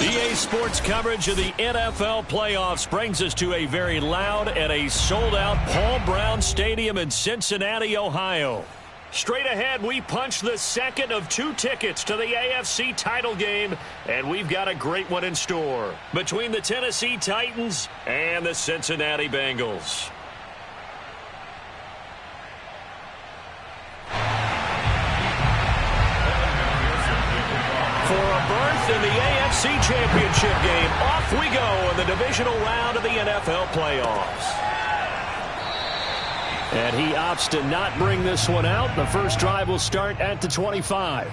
EA Sports coverage of the NFL playoffs brings us to a very loud and a sold-out Paul Brown Stadium in Cincinnati, Ohio. Straight ahead, we punch the second of 2 tickets to the AFC title game, and we've got a great one in store between the Tennessee Titans and the Cincinnati Bengals. For a berth in the AFC Championship game, off we go in the divisional round of the NFL playoffs. And he opts to not bring this one out. The first drive will start at the 25.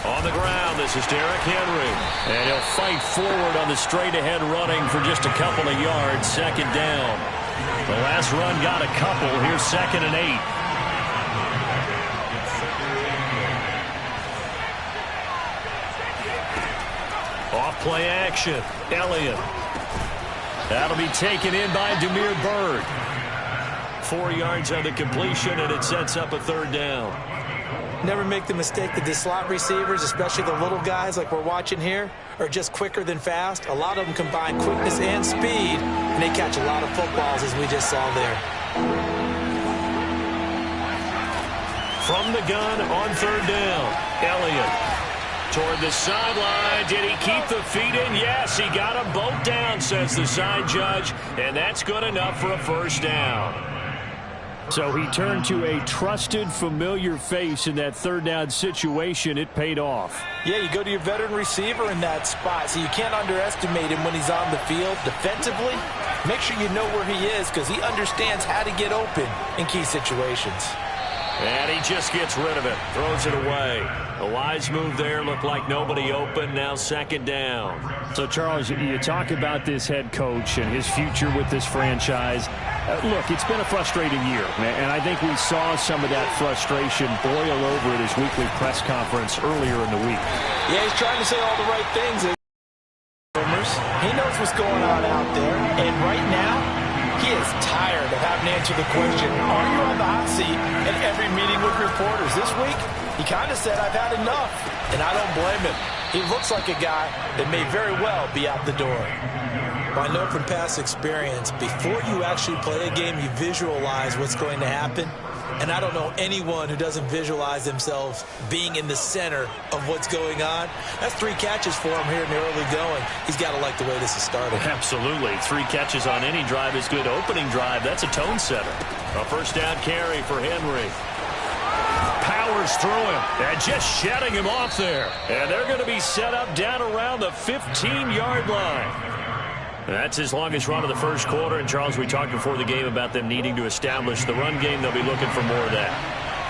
On the ground, this is Derrick Henry. And he'll fight forward on the straight-ahead running for just a couple of yards. Second down. The last run got a couple. Here's 2nd and 8. Off play action. Elliott. That'll be taken in by Damiere Byrd. 4 yards on the completion, and it sets up a 3rd down. Never make the mistake that the slot receivers, especially the little guys like we're watching here, are just quicker than fast. A lot of them combine quickness and speed, and they catch a lot of footballs, as we just saw there. From the gun on 3rd down, Elliott. Toward the sideline. Did he keep the feet in? Yes, he got them both down, says the side judge, and that's good enough for a 1st down. So he turned to a trusted, familiar face in that 3rd down situation. It paid off. Yeah, you go to your veteran receiver in that spot, so you can't underestimate him when he's on the field. Defensively, make sure you know where he is because he understands how to get open in key situations. And he just gets rid of it, throws it away. A wise move there, looked like nobody open, now 2nd down. So, Charles, you talk about this head coach and his future with this franchise. Look, it's been a frustrating year, and I think we saw some of that frustration boil over at his weekly press conference earlier in the week. Yeah, he's trying to say all the right things. He knows what's going on out there, and right now, he is tired of having to answer the question, are you on the hot seat in every meeting with reporters? This week, he kind of said, I've had enough, and I don't blame him. He looks like a guy that may very well be out the door. Well, I know from past experience, before you actually play a game, you visualize what's going to happen. And I don't know anyone who doesn't visualize themselves being in the center of what's going on. That's 3 catches for him here in the early going. He's got to like the way this is starting. Absolutely. 3 catches on any drive is good. Opening drive, that's a tone setter. A 1st down carry for Henry. Powers through him and just shedding him off there. And they're going to be set up down around the 15-yard line. That's his longest run of the first quarter. And, Charles, we talked before the game about them needing to establish the run game. They'll be looking for more of that.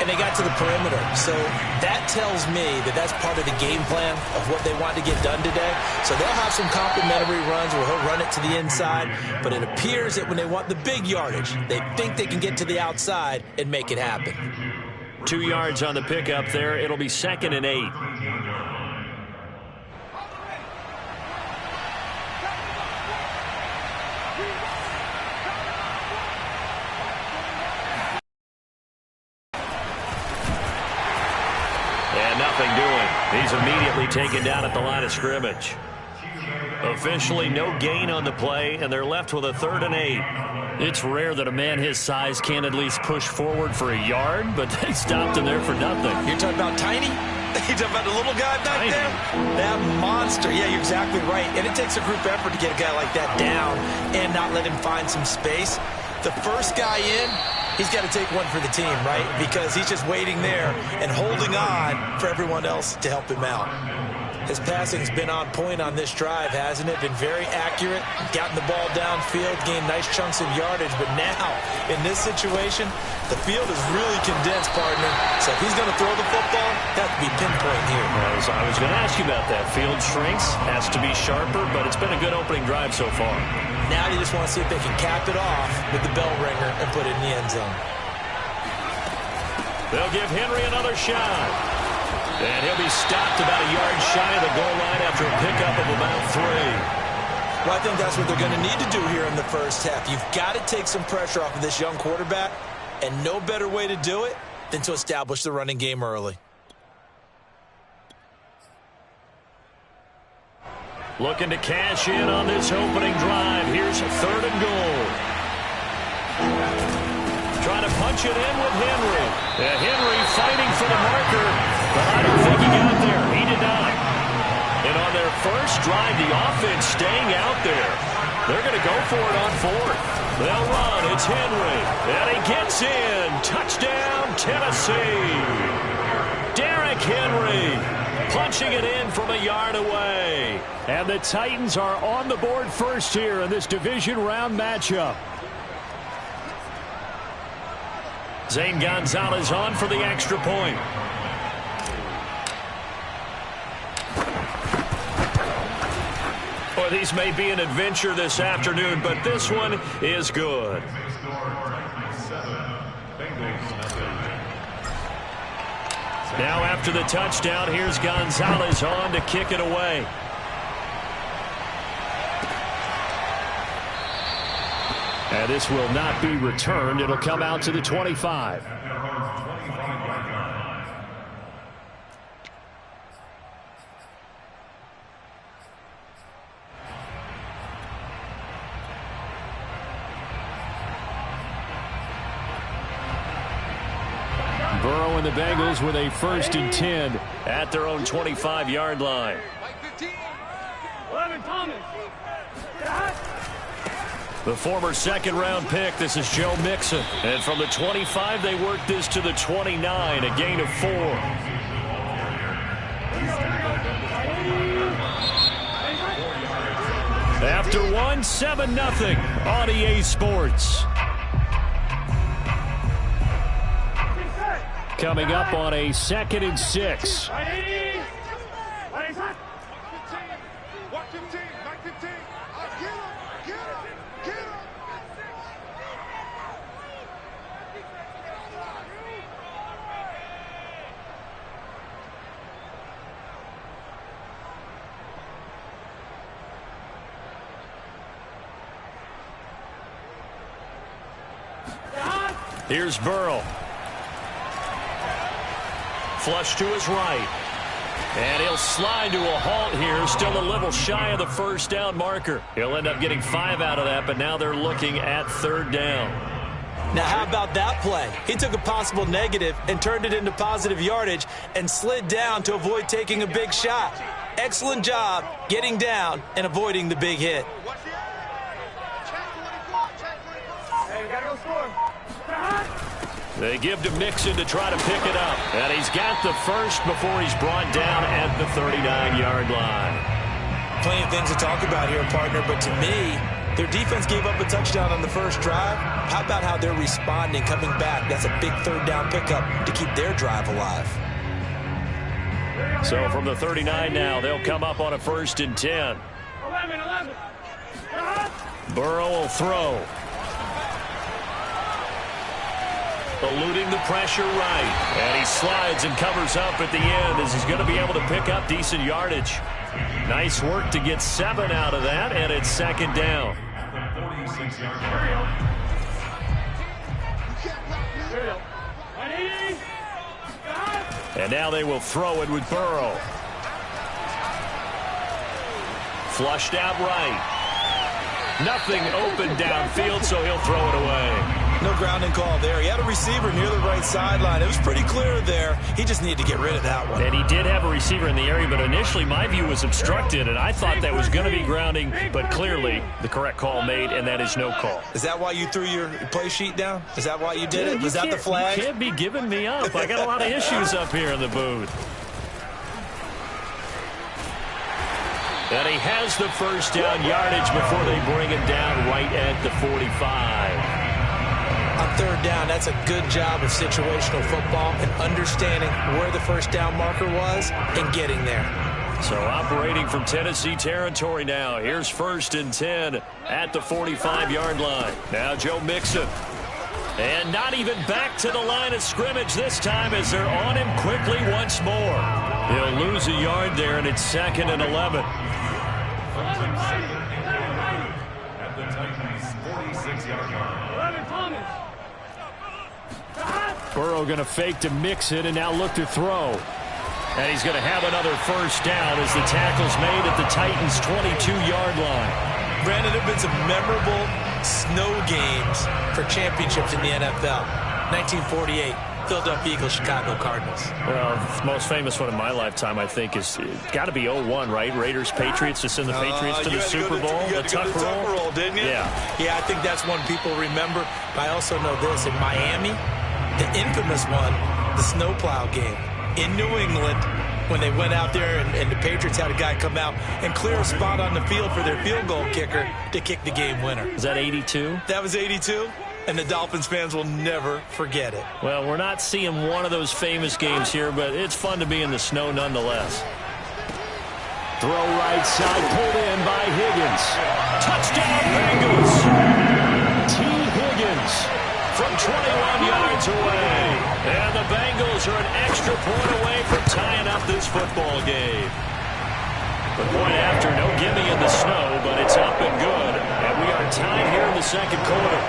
And they got to the perimeter. So that tells me that that's part of the game plan of what they want to get done today. So they'll have some complimentary runs where he'll run it to the inside. But it appears that when they want the big yardage, they think they can get to the outside and make it happen. 2 yards on the pickup there. It'll be 2nd and 8. Nothing doing. He's immediately taken down at the line of scrimmage. Officially no gain on the play, and they're left with a 3rd and 8. It's rare that a man his size can at least push forward for a yard, but they stopped him there for nothing. You're talking about tiny? You're talking about the little guy back Tiny. there? That monster. Yeah, you're exactly right. And it takes a group effort to get a guy like that down and not let him find some space. The first guy in, he's got to take one for the team, right? Because he's just waiting there and holding on for everyone else to help him out. His passing's been on point on this drive, hasn't it? Been very accurate, gotten the ball downfield, gained nice chunks of yardage. But now, in this situation, the field is really condensed, partner. So if he's going to throw the football, that would be pinpoint here. I was going to ask you about that. Field shrinks, has to be sharper, but it's been a good opening drive so far. Now they just want to see if they can cap it off with the bell ringer and put it in the end zone. They'll give Henry another shot. And he'll be stopped about a yard shy of the goal line after a pickup of about 3. Well, I think that's what they're going to need to do here in the first half. You've got to take some pressure off of this young quarterback, and no better way to do it than to establish the running game early. Looking to cash in on this opening drive. Here's a 3rd and goal. Trying to punch it in with Henry. Henry fighting for the marker, but I don't think he got there. He did not. And on their first drive, the offense staying out there. They're going to go for it on 4th. They'll run. It's Henry. And he gets in. Touchdown, Tennessee. Derrick Henry punching it in from a yard away. And the Titans are on the board first here in this division round matchup. Zane Gonzalez on for the extra point. Well, these may be an adventure this afternoon, but this one is good. Now after the touchdown, here's Gonzalez on to kick it away. And this will not be returned. It'll come out to the 25. Burrow and the Bengals with a 1st and 10 at their own 25-yard line. The former 2nd-round pick, this is Joe Mixon. And from the 25, they work this to the 29, a gain of 4. After 1, 7-0 on EA Sports. Coming up on a 2nd and 6. Here's Burrow. Flush to his right. And he'll slide to a halt here. Still a little shy of the 1st down marker. He'll end up getting 5 out of that, but now they're looking at 3rd down. Now, how about that play? He took a possible negative and turned it into positive yardage and slid down to avoid taking a big shot. Excellent job getting down and avoiding the big hit. They give to Mixon to try to pick it up. And he's got the 1st before he's brought down at the 39-yard line. Plenty of things to talk about here, partner, but to me, their defense gave up a touchdown on the 1st drive. How about how they're responding, coming back? That's a big 3rd down pickup to keep their drive alive. So from the 39 now, they'll come up on a 1st and 10. 11. Burrow will throw. Eluding the pressure right. And he slides and covers up at the end as he's going to be able to pick up decent yardage. Nice work to get 7 out of that, and it's 2nd down. And now they will throw it with Burrow. Flushed out right. Nothing open downfield, so he'll throw it away. No grounding call there. He had a receiver near the right sideline. It was pretty clear there. He just needed to get rid of that one. And he did have a receiver in the area, but initially my view was obstructed, and I thought that was going to be grounding, but clearly the correct call made, and that is no call. Is that why you threw your play sheet down? Is that why you did it? Was that the flag? You can't be giving me up. I got a lot of issues up here in the booth. And he has the first down yardage before they bring him down right at the 45. On third down, that's a good job of situational football and understanding where the first down marker was and getting there. So operating from Tennessee territory now. Here's 1st and 10 at the 45-yard line. Now Joe Mixon. And not even back to the line of scrimmage this time as they're on him quickly once more. He'll lose a yard there, and it's 2nd and 11. At the Titans' 46-yard line. Burrow going to fake to mix it and now look to throw. And he's going to have another first down as the tackle's made at the Titans' 22-yard line. Brandon, there have been some memorable snow games for championships in the NFL. 1948, Philadelphia Eagles, Chicago Cardinals. Well, the most famous one in my lifetime, I think, is got to be 01, right? Raiders, Patriots, to send the Patriots to the Super Bowl. You had to go to the Tucker roll, didn't you? Yeah, I think that's one people remember. But I also know this. In Miami, the infamous one, the snowplow game. In New England, when they went out there and the Patriots had a guy come out and clear a spot on the field for their field goal kicker to kick the game winner. Is that 82? That was 82, and the Dolphins fans will never forget it. Well, we're not seeing one of those famous games here, but it's fun to be in the snow nonetheless. Throw right side, pulled in by Higgins. Touchdown, Bengals! T. Higgins from 21 yards away. And the Bengals are an extra point away from tying up this football game. The point after, no gimme in the snow, but it's up and good. And we are tied here in the second quarter.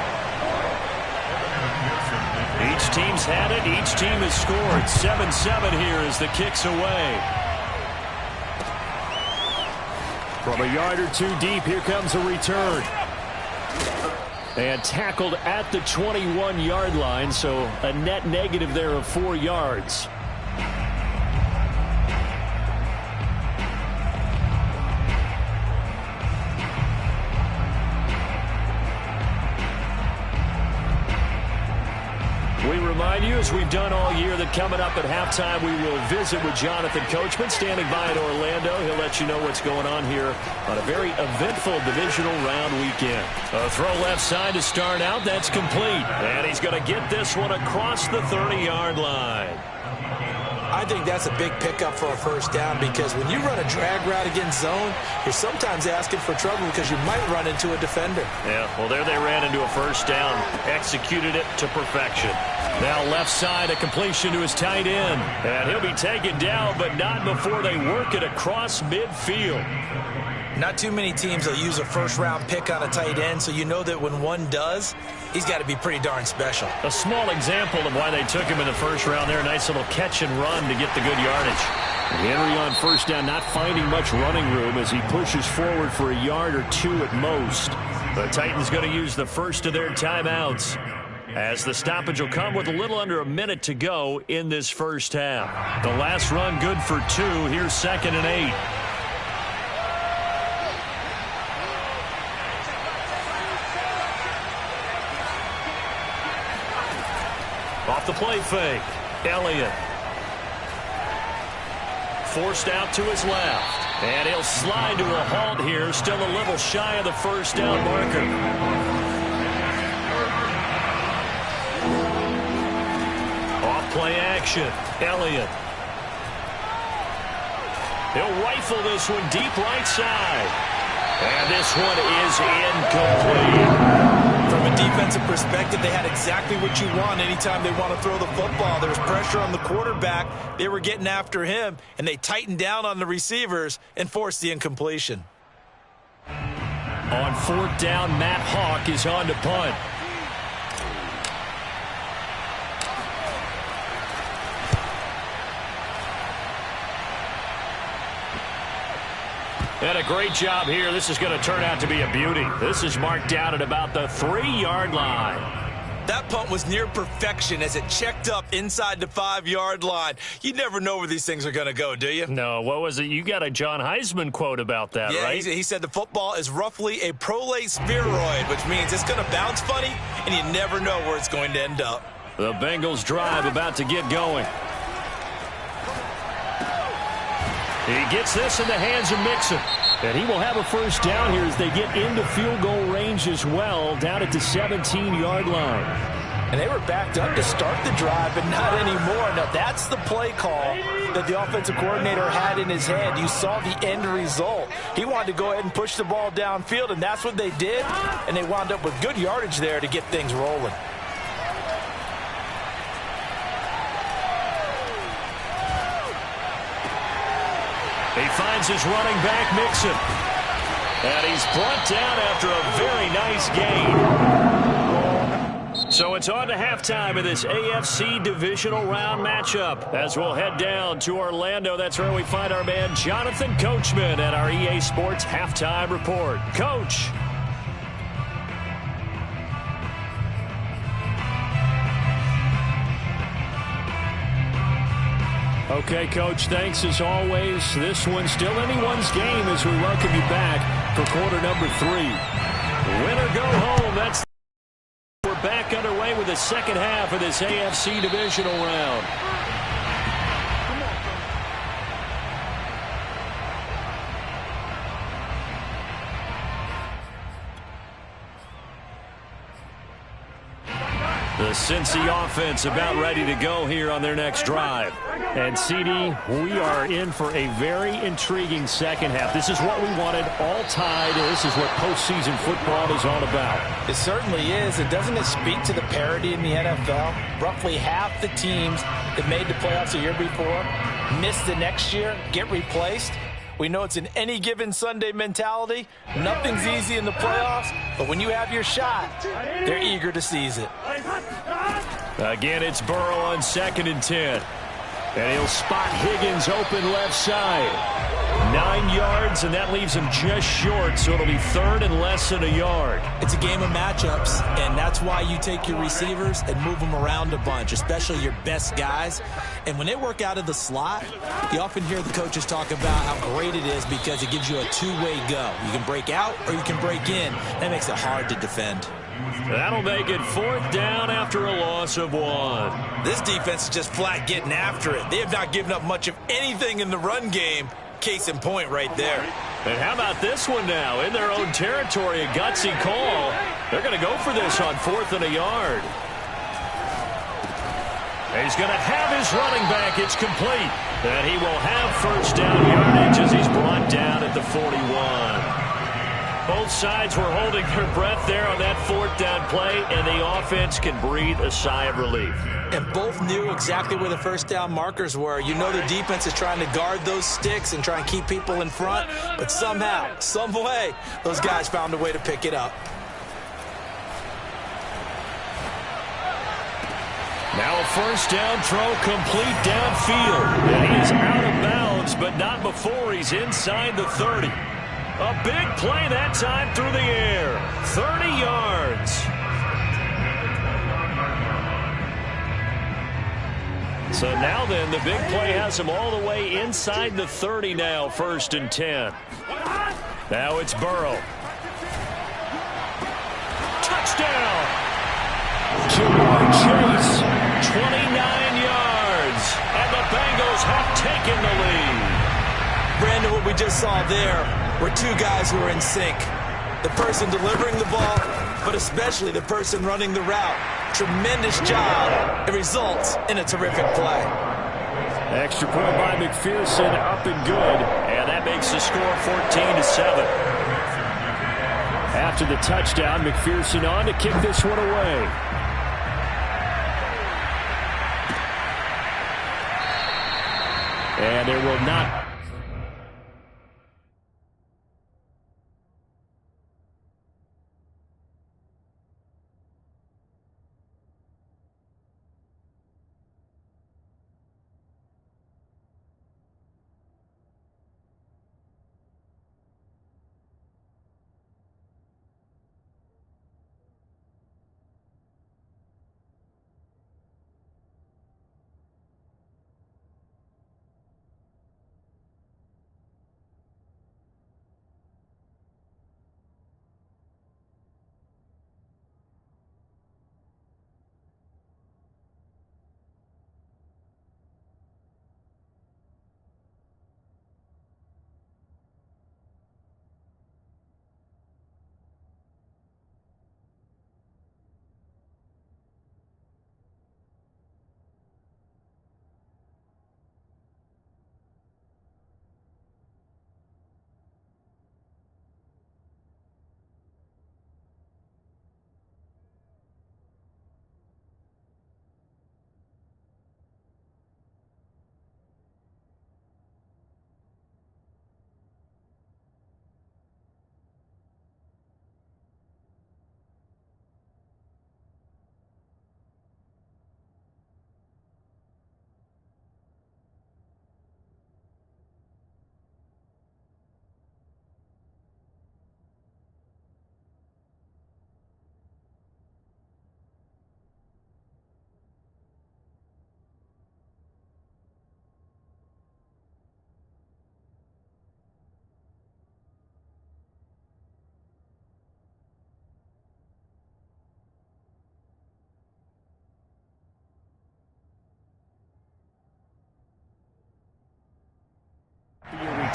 Each team's had it. Each team has scored. 7-7 here as the kick's away. From a yard or two deep, here comes a return. And tackled at the 21-yard line, so a net negative there of 4 yards. We remind you, as we've done all year, that coming up at halftime, we will visit with Jonathan Coachman, standing by in Orlando. He'll let you know what's going on here on a very eventful divisional round weekend. A throw left side to start out. That's complete. And he's going to get this one across the 30-yard line. I think that's a big pickup for a first down because when you run a drag route against zone, you're sometimes asking for trouble because you might run into a defender. Yeah, well, there they ran into a first down, executed it to perfection. Now left side, a completion to his tight end. And he'll be taken down, but not before they work it across midfield. Not too many teams will use a first-round pick on a tight end, so you know that when one does, he's got to be pretty darn special. A small example of why they took him in the first round there. Nice little catch and run to get the good yardage. Henry on first down, not finding much running room as he pushes forward for a yard or two at most. The Titans going to use the first of their timeouts, as the stoppage will come with a little under a minute to go in this first half. The last run good for 2. Here's 2nd and 8. Off the play fake, Elliott. Forced out to his left. And he'll slide to a halt here, still a little shy of the first down marker. Off play action, Elliott. He'll rifle this one deep right side. And this one is incomplete. From a defensive perspective, they had exactly what you want anytime they want to throw the football. There was pressure on the quarterback. They were getting after him, and they tightened down on the receivers and forced the incompletion. On 4th down, Matt Hawk is on to punt. And a great job here. This is going to turn out to be a beauty. This is marked down at about the 3-yard line. That punt was near perfection as it checked up inside the 5-yard line. You never know where these things are going to go, do you? No, what was it? You got a John Heisman quote about that, yeah, right? He said the football is roughly a prolate spheroid, which means it's going to bounce funny, and you never know where it's going to end up. The Bengals drive about to get going. He gets this in the hands of Mixon. And he will have a first down here as they get into field goal range as well, down at the 17-yard line. And they were backed up to start the drive, but not anymore. Now, that's the play call that the offensive coordinator had in his head. You saw the end result. He wanted to go ahead and push the ball downfield, and that's what they did. And they wound up with good yardage there to get things rolling. He finds his running back, Mixon. And he's brought down after a very nice gain. So it's on to halftime of this AFC divisional round matchup. As we'll head down to Orlando, that's where we find our man Jonathan Coachman at our EA Sports Halftime Report. Coach. Okay, Coach, thanks as always. This one's still anyone's game as we welcome you back for quarter number 3. Win or go home, that's we're back underway with the second half of this AFC divisional round. The Cincy offense about ready to go here on their next drive. And, CD, we are in for a very intriguing second half. This is what we wanted, all tied. This is what postseason football is all about. It certainly is. And doesn't it speak to the parity in the NFL? Roughly half the teams that made the playoffs a year before miss the next year, get replaced. We know it's an any given Sunday mentality. Nothing's easy in the playoffs, but when you have your shot, they're eager to seize it. Again, it's Burrow on 2nd and 10. And he'll spot Higgins open left side. 9 yards, and that leaves him just short, so it'll be 3rd and less than a yard. It's a game of matchups, and that's why you take your receivers and move them around a bunch, especially your best guys. And when they work out of the slot, you often hear the coaches talk about how great it is because it gives you a two-way go. You can break out or you can break in. That makes it hard to defend. That'll make it 4th down after a loss of 1. This defense is just flat getting after it. They have not given up much of anything in the run game. Case in point right there. And how about this one now? In their own territory, a gutsy call. They're going to go for this on 4th and a yard. He's going to have his running back. It's complete. And he will have first down yardage as he's brought down at the 41. Both sides were holding their breath there on that 4th down play, and the offense can breathe a sigh of relief. And both knew exactly where the first down markers were. You know the defense is trying to guard those sticks and try and keep people in front, but somehow, some way, those guys found a way to pick it up. Now a first down throw complete downfield. And he is out of bounds, but not before he's inside the 30. A big play that time through the air. 30 yards. So now then, the big play has him all the way inside the 30 now, 1st and 10. Now it's Burrow. Touchdown! Jamar Chase. 29 yards. And the Bengals have taken the lead. Brandon, what we just saw there were two guys who are in sync. The person delivering the ball, but especially the person running the route. Tremendous job. It results in a terrific play. Extra point by McPherson, up and good. And that makes the score 14-7. After the touchdown, McPherson on to kick this one away. And there will not...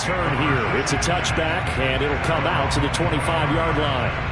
return here. It's a touchback, and it'll come out to the 25-yard line.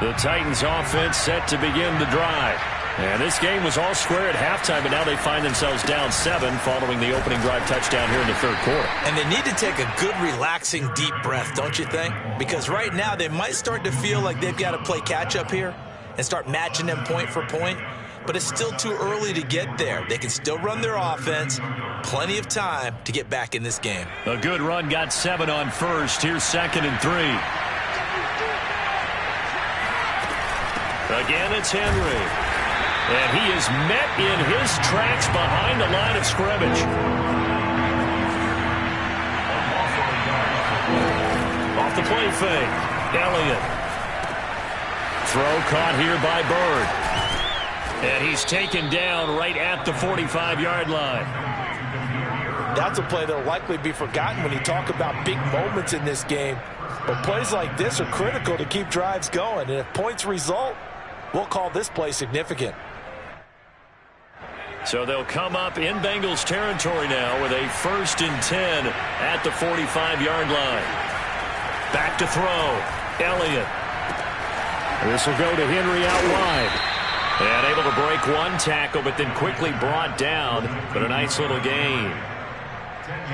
The Titans offense set to begin the drive. And this game was all square at halftime, but now they find themselves down 7 following the opening drive touchdown here in the third quarter. And they need to take a good, relaxing, deep breath, don't you think? Because right now they might start to feel like they've got to play catch-up here and start matching them point for point. But it's still too early to get there. They can still run their offense. Plenty of time to get back in this game. A good run got 7 on first. Here's 2nd and 3. Again, it's Henry. And he is met in his tracks behind the line of scrimmage. Off the play fake. Elliott. Throw caught here by Bird. And he's taken down right at the 45-yard line. That's a play that'll likely be forgotten when you talk about big moments in this game. But plays like this are critical to keep drives going. And if points result, we'll call this play significant. So they'll come up in Bengals territory now with a 1st and 10 at the 45-yard line. Back to throw. Elliott. This will go to Henry out wide. And able to break one tackle, but then quickly brought down. But a nice little gain.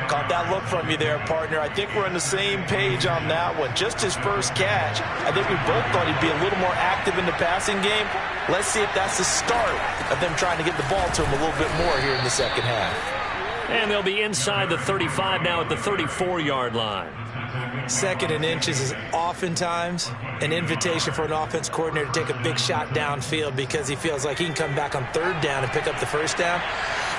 Caught that look from you there, partner. I think we're on the same page on that one. Just his first catch. I think we both thought he'd be a little more active in the passing game. Let's see if that's the start of them trying to get the ball to him a little bit more here in the second half. And they'll be inside the 35 now at the 34-yard line. 2nd and inches is oftentimes an invitation for an offense coordinator to take a big shot downfield because he feels like he can come back on 3rd down and pick up the 1st down.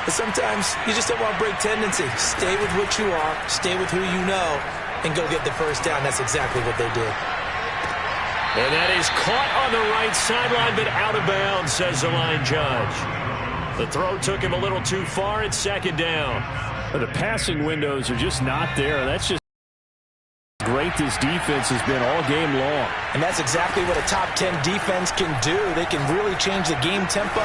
But sometimes you just don't want to break tendency. Stay with what you are, stay with who you know, and go get the 1st down. That's exactly what they did. And that is caught on the right sideline, but out of bounds, says the line judge. The throw took him a little too far. It's 2nd down. The passing windows are just not there. That's just great this defense has been all game long. And that's exactly what a top 10 defense can do. They can really change the game tempo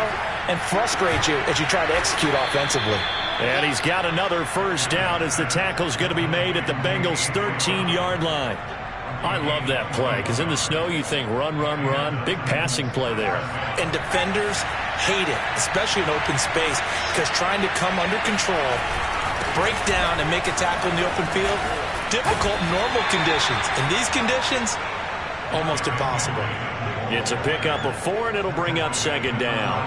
and frustrate you as you try to execute offensively. And he's got another 1st down as the tackle's going to be made at the Bengals' 13-yard line. I love that play because in the snow you think run, run, run. Big passing play there. And defenders hate it, especially in open space, because trying to come under control, break down, and make a tackle in the open field, difficult in normal conditions. In these conditions, almost impossible. It's a pickup of 4, and it'll bring up 2nd down.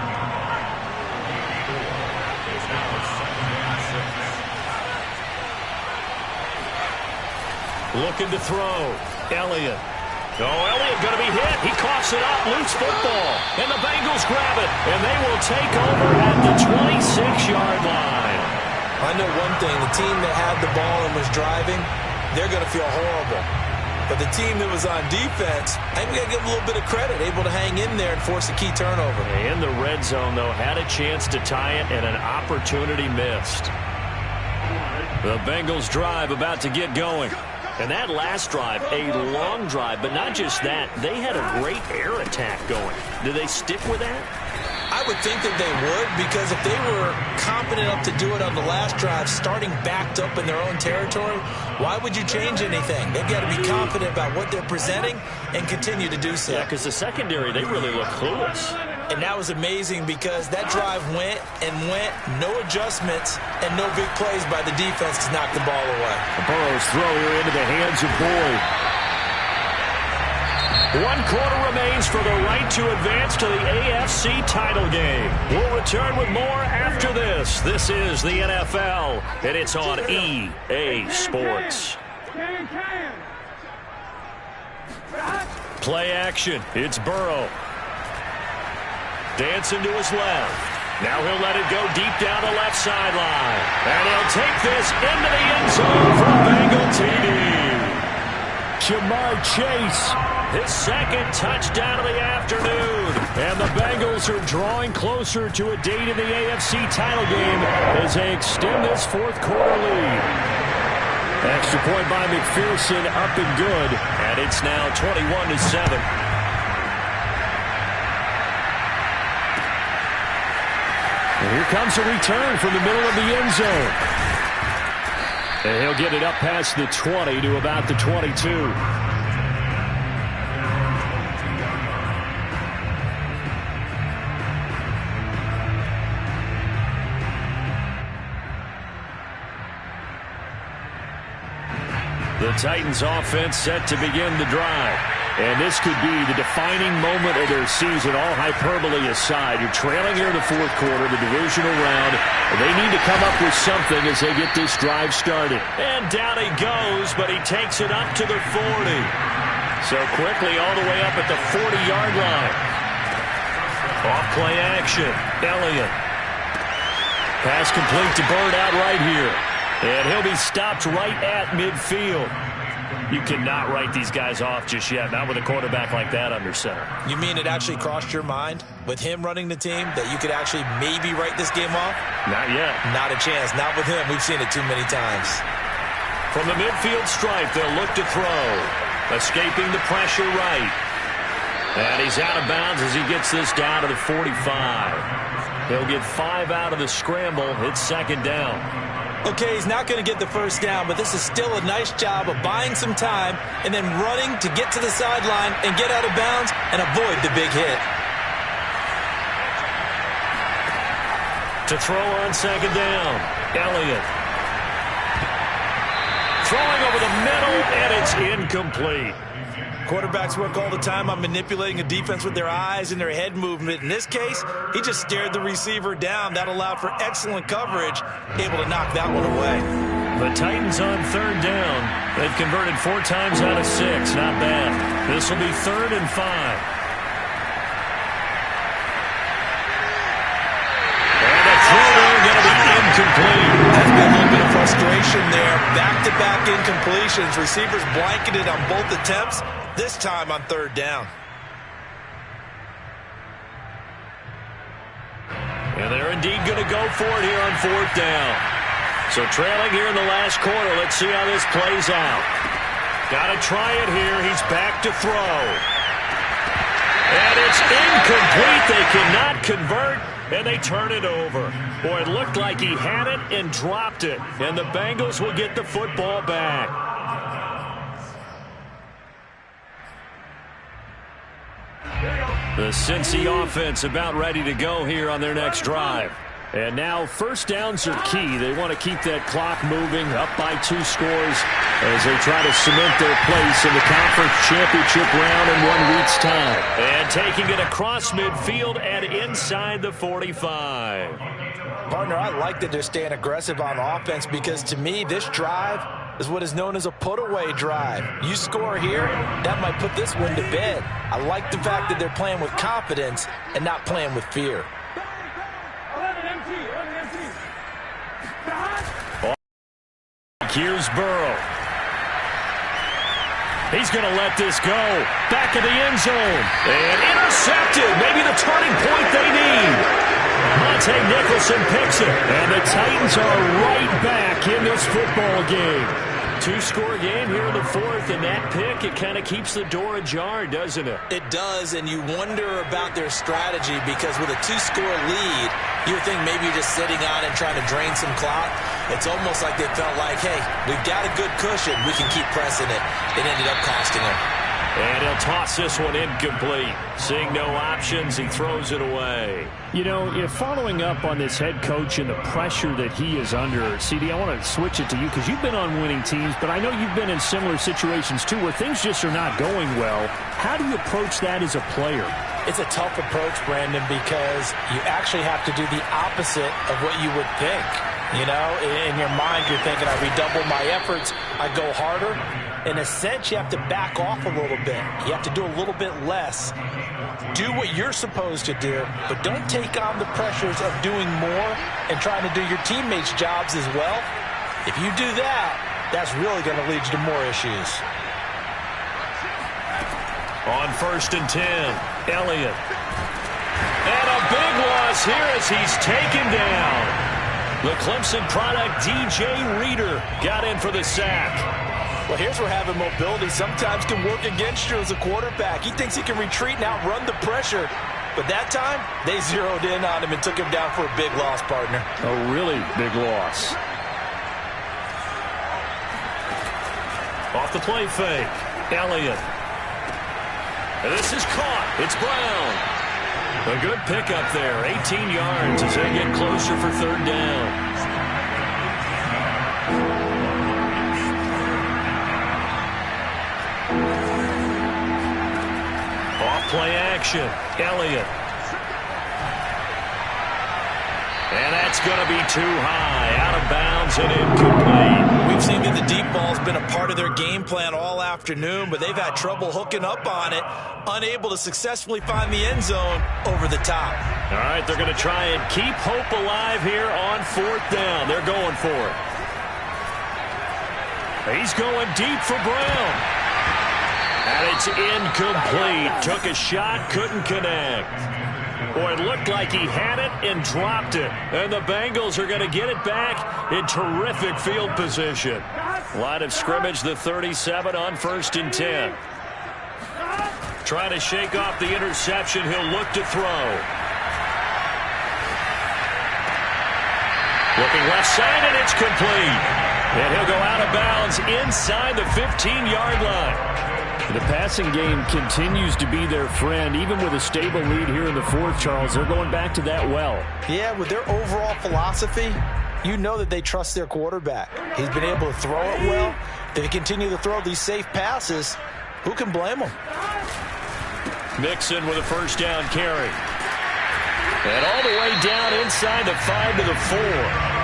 Looking to throw. Elliott. Oh, Elliott going to be hit. He coughs it up. Loose football. And the Bengals grab it. And they will take over at the 26-yard line. I know one thing. The team that had the ball and was driving, they're going to feel horrible. But the team that was on defense, I think we got to give them a little bit of credit, able to hang in there and force a key turnover. In the red zone, though, had a chance to tie it and an opportunity missed. The Bengals drive about to get going. And that last drive, a long drive, but not just that. They had a great air attack going. Do they stick with that? I would think that they would, because if they were confident enough to do it on the last drive, starting backed up in their own territory, why would you change anything? They've got to be confident about what they're presenting and continue to do so. Yeah, because the secondary, they really look clueless. And that was amazing because that drive went and went, no adjustments, and no big plays by the defense to knock the ball away. Burrow's throw here into the hands of Boyd. 1 quarter remains for the right to advance to the AFC title game. We'll return with more after this. This is the NFL, and it's on EA Sports. Play action. It's Burrow. Dancing to his left. Now he'll let it go deep down the left sideline. And he'll take this into the end zone for Bengal TD. Jamar Chase. His 2nd touchdown of the afternoon. And the Bengals are drawing closer to a date in the AFC title game as they extend this 4th quarter lead. Extra point by McPherson, up and good. And it's now 21-7. And here comes a return from the middle of the end zone. And he'll get it up past the 20 to about the 22. The Titans offense set to begin the drive. And this could be the defining moment of their season, all hyperbole aside. You're trailing here in the fourth quarter, the divisional round. They need to come up with something as they get this drive started. And down he goes, but he takes it up to the 40. So quickly all the way up at the 40-yard line. Off play action. Elliott. Pass complete to Bird out right here. And he'll be stopped right at midfield. You cannot write these guys off just yet, not with a quarterback like that under center. You mean it actually crossed your mind with him running the team that you could actually maybe write this game off? Not yet. Not a chance. Not with him. We've seen it too many times. From the midfield stripe, they'll look to throw. Escaping the pressure right. And he's out of bounds as he gets this down to the 45. He'll get 5 out of the scramble. It's second down. Okay, he's not going to get the first down, but this is still a nice job of buying some time and then running to get to the sideline and get out of bounds and avoid the big hit. To throw on second down, Elliott. Throwing over the middle, and it's incomplete. Quarterbacks work all the time on manipulating a defense with their eyes and their head movement. In this case, he just stared the receiver down. That allowed for excellent coverage, able to knock that one away. The Titans on third down. They've converted 4 times out of 6. Not bad. This will be 3rd and 5. And the throw there going to be incomplete. That's been a little bit of frustration there. Back-to-back incompletions. Receivers blanketed on both attempts. This time on third down. And they're indeed going to go for it here on 4th down. So trailing here in the last quarter. Let's see how this plays out. Got to try it here. He's back to throw. And it's incomplete. They cannot convert, and they turn it over. Boy, it looked like he had it and dropped it. And the Bengals will get the football back. The Cincy offense about ready to go here on their next drive. And now first downs are key. They want to keep that clock moving, up by 2 scores as they try to cement their place in the conference championship round in 1 week's time. And taking it across midfield and inside the 45. Partner, I like that they're staying aggressive on offense because to me this drive is what is known as a put-away drive. You score here, that might put this one to bed. I like the fact that they're playing with confidence and not playing with fear. Here's Burrow. He's going to let this go. Back of the end zone. And intercepted. Maybe the turning point they need. Monte Nicholson picks it. And the Titans are right back in this football game. 2-score game here in the 4th, and that pick, it kind of keeps the door ajar, doesn't it? It does, and you wonder about their strategy because with a 2-score lead, you would think maybe you're just sitting on and trying to drain some clock. It's almost like they felt like, hey, we've got a good cushion. We can keep pressing it. It ended up costing them. And he'll toss this one incomplete. Seeing no options, he throws it away. You know, if following up on this head coach and the pressure that he is under, CD, I want to switch it to you because you've been on winning teams, but I know you've been in similar situations too where things just are not going well. How do you approach that as a player? It's a tough approach, Brandon, because you actually have to do the opposite of what you would think. You know, in your mind, you're thinking, I redouble my efforts, I go harder. In a sense, you have to back off a little bit. You have to do a little bit less. Do what you're supposed to do, but don't take on the pressures of doing more and trying to do your teammates' jobs as well. If you do that, that's really going to lead you to more issues. On 1st and 10, Elliott. And a big loss here as he's taken down. The Clemson product, DJ Reader, got in for the sack. Well, here's where having mobility sometimes can work against you as a quarterback. He thinks he can retreat and outrun the pressure. But that time, they zeroed in on him and took him down for a big loss, partner. A really big loss. Off the play fake. Elliott. And this is caught. It's Brown. A good pickup there. 18 yards as they get closer for third down. Off-play action. Elliott. And that's going to be too high. Out of bounds and incomplete. We've seen that the deep ball's been a part of their game plan all afternoon, but they've had trouble hooking up on it, unable to successfully find the end zone over the top. All right, they're going to try and keep hope alive here on fourth down. They're going for it. He's going deep for Brown. And it's incomplete. Took a shot, couldn't connect. Boy, it looked like he had it and dropped it. And the Bengals are going to get it back in terrific field position. Line of scrimmage, the 37 on 1st and 10. Trying to shake off the interception. He'll look to throw. Looking left side, and it's complete. And he'll go out of bounds inside the 15-yard line. The passing game continues to be their friend. Even with a stable lead here in the fourth, Charles, they're going back to that well. Yeah, with their overall philosophy, you know that they trust their quarterback. He's been able to throw it well. They continue to throw these safe passes. Who can blame them? Mixon with a first down carry. And all the way down inside the 5 to the 4.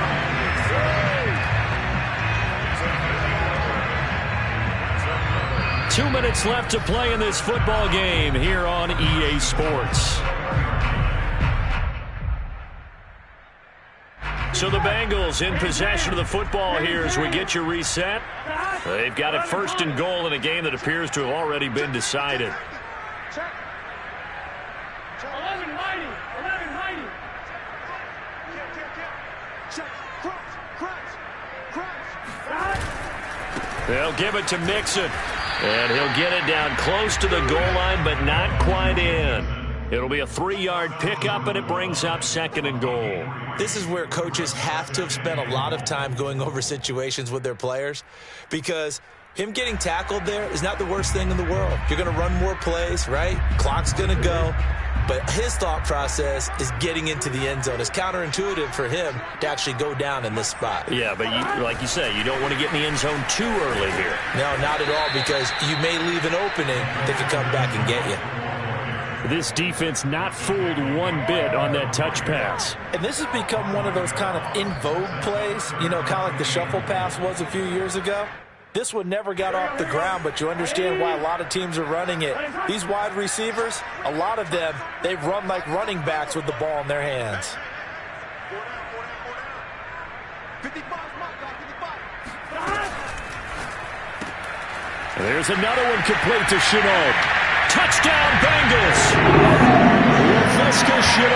2 minutes left to play in this football game here on EA Sports. So the Bengals in possession of the football here as we get you reset. They've got it 1st and goal in a game that appears to have already been decided. They'll give it to Mixon. And he'll get it down close to the goal line, but not quite in. It'll be a 3-yard pickup, and it brings up 2nd and goal. This is where coaches have to have spent a lot of time going over situations with their players, because him getting tackled there is not the worst thing in the world. You're going to run more plays, right? Clock's going to go. But his thought process is getting into the end zone. It's counterintuitive for him to actually go down in this spot. Yeah, but like you say, you don't want to get in the end zone too early here. No, not at all, because you may leave an opening that could come back and get you. This defense not fooled one bit on that touch pass. And this has become one of those kind of in vogue plays, you know, kind of like the shuffle pass was a few years ago. This one never got off the ground, but you understand why a lot of teams are running it. These wide receivers, a lot of them, they've run like running backs with the ball in their hands. There's another one complete to Chenault. Touchdown, Bengals! Laviska Shenault